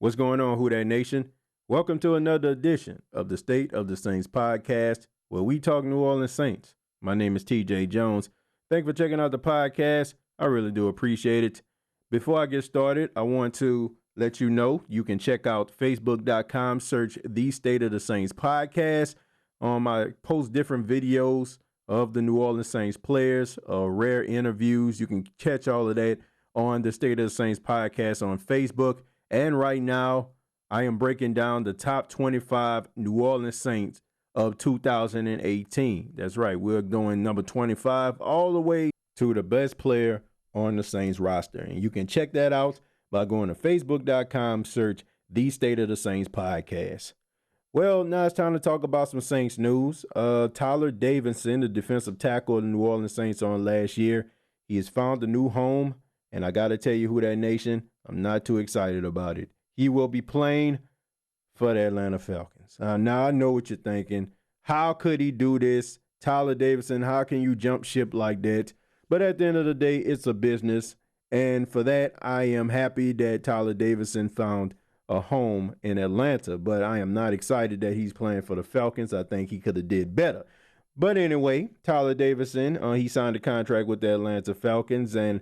What's going on, Who That Nation? Welcome to another edition of the State of the Saints podcast, where we talk New Orleans Saints. My name is TJ Jones. Thanks for checking out the podcast. I really do appreciate it. Before I get started, I want to let you know you can check out facebook.com, search the State of the Saints podcast. I post different videos of the New Orleans Saints players, rare interviews. You can catch all of that on the State of the Saints podcast on Facebook. And right now, I am breaking down the top 25 New Orleans Saints of 2018. That's right. We're doing number 25 all the way to the best player on the Saints roster. And you can check that out by going to facebook.com, search the State of the Saints podcast. Well, now it's time to talk about some Saints news. Tyeler Davidson, the defensive tackle of the New Orleans Saints on last year, he has found a new home. And I got to tell you, Who That Nation, I'm not too excited about it. He will be playing for the Atlanta Falcons. Now, I know what you're thinking. How could he do this? Tyeler Davidson, how can you jump ship like that? But at the end of the day, it's a business. And for that, I am happy that Tyeler Davidson found a home in Atlanta. But I am not excited that he's playing for the Falcons. I think he could have did better. But anyway, Tyeler Davidson, he signed a contract with the Atlanta Falcons. And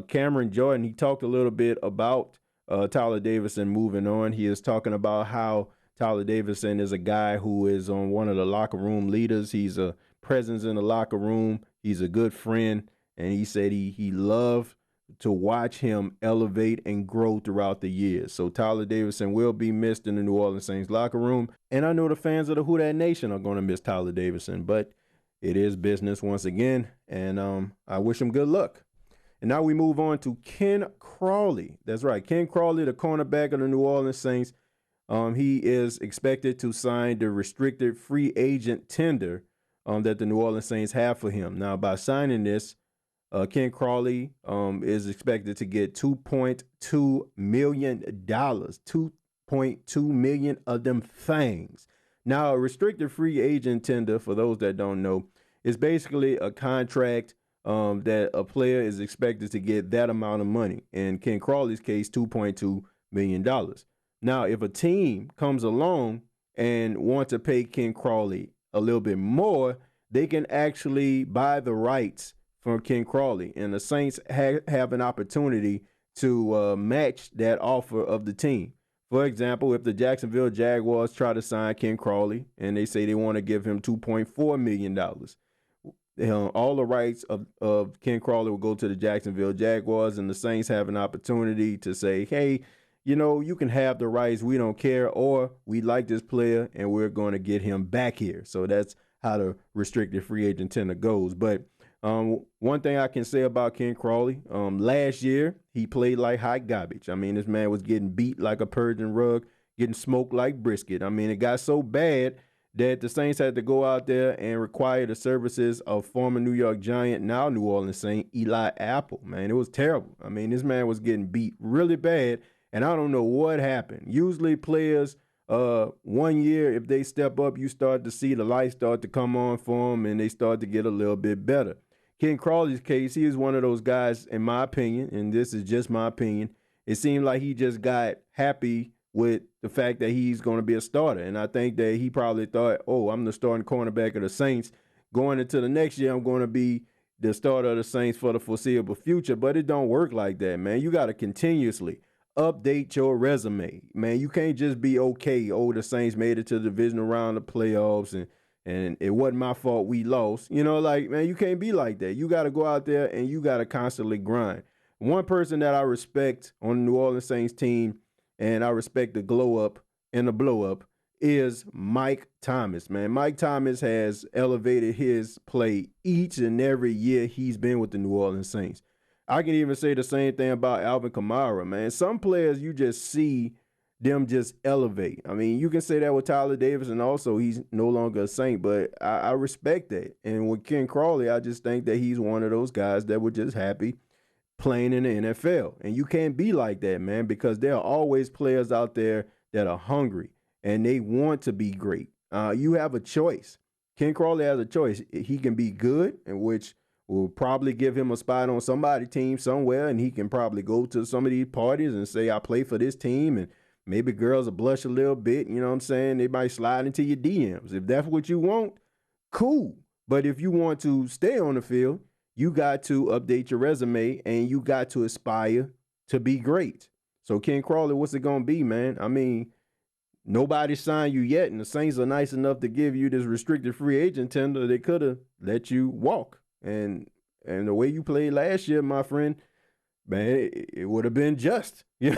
Cameron Jordan, he talked a little bit about Tyeler Davidson moving on. He is talking about how Tyeler Davidson is a guy who is on one of the locker room leaders. He's a presence in the locker room. He's a good friend. And he said he loved to watch him elevate and grow throughout the years. So Tyeler Davidson will be missed in the New Orleans Saints locker room. And I know the fans of the Who That Nation are going to miss Tyeler Davidson. But it is business once again. And I wish him good luck. And now we move on to Ken Crawley. That's right. Ken Crawley, the cornerback of the New Orleans Saints. He is expected to sign the restricted free agent tender that the New Orleans Saints have for him. Now, by signing this, Ken Crawley is expected to get $2.2 million. $2.2 million of them things. Now, a restricted free agent tender, for those that don't know, is basically a contract that a player is expected to get that amount of money. In Ken Crawley's case, $2.2 million. Now, if a team comes along and wants to pay Ken Crawley a little bit more, they can actually buy the rights from Ken Crawley. And the Saints have an opportunity to match that offer of the team. For example, if the Jacksonville Jaguars try to sign Ken Crawley and they say they want to give him $2.4 million, all the rights of Ken Crawley will go to the Jacksonville Jaguars, and the Saints have an opportunity to say, hey, you can have the rights. We don't care, or we like this player, and we're going to get him back here. So that's how the restricted free agent tender goes. But one thing I can say about Ken Crawley, last year, he played like hot garbage. I mean, this man was getting beat like a Persian rug, getting smoked like brisket. I mean, it got so bad that the Saints had to go out there and require the services of former New York Giant, now New Orleans Saint, Eli Apple. Man, it was terrible. I mean, this man was getting beat really bad, and I don't know what happened. Usually players, 1 year, if they step up, you start to see the lights start to come on for them, and they start to get a little bit better. Ken Crawley's case, he is one of those guys, in my opinion, and this is just my opinion, it seemed like he just got happy with the fact that he's going to be a starter. And I think that he probably thought, I'm the starting cornerback of the Saints. Going into the next year, I'm going to be the starter of the Saints for the foreseeable future. But it don't work like that, man. You got to continuously update your resume. Man, you can't just be okay. The Saints made it to the divisional round of playoffs and it wasn't my fault we lost. Man, you can't be like that. You got to go out there and you got to constantly grind. One person that I respect on the New Orleans Saints team, and I respect the glow up and the blow up, is Mike Thomas, man. Mike Thomas has elevated his play each and every year he's been with the New Orleans Saints. I can even say the same thing about Alvin Kamara, man. Some players, you just see them just elevate. I mean, you can say that with Tyeler Davidson also. He's no longer a Saint, but I respect that. And with Ken Crawley, I just think that he's one of those guys that were just happy playing in the NFL. And you can't be like that, man, because there are always players out there that are hungry and they want to be great. You have a choice. Ken Crawley has a choice. He can be good, in which will probably give him a spot on somebody's team somewhere, and he can probably go to some of these parties and say, I play for this team, and Maybe girls will blush a little bit, you know what I'm saying? They might slide into your DMs. If that's what you want, cool. But if you want to stay on the field, you got to update your resume and you got to aspire to be great. So Ken Crawley, what's it going to be, man? I mean, nobody signed you yet, and the Saints are nice enough to give you this restricted free agent tender. They could have let you walk. And the way you played last year, my friend, man, it would have been just. Yeah.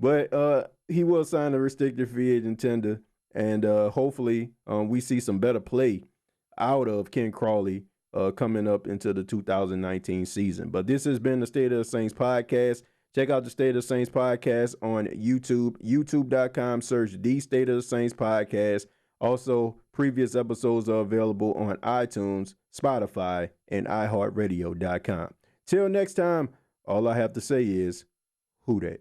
But he will sign a restricted free agent tender, and hopefully we see some better play out of Ken Crawley coming up into the 2019 season. But this has been the State of the Saints podcast. Check out the State of the Saints podcast on YouTube, youtube.com, search the State of the Saints podcast. Also, previous episodes are available on iTunes, Spotify, and iHeartRadio.com. Till next time, all I have to say is, who dat?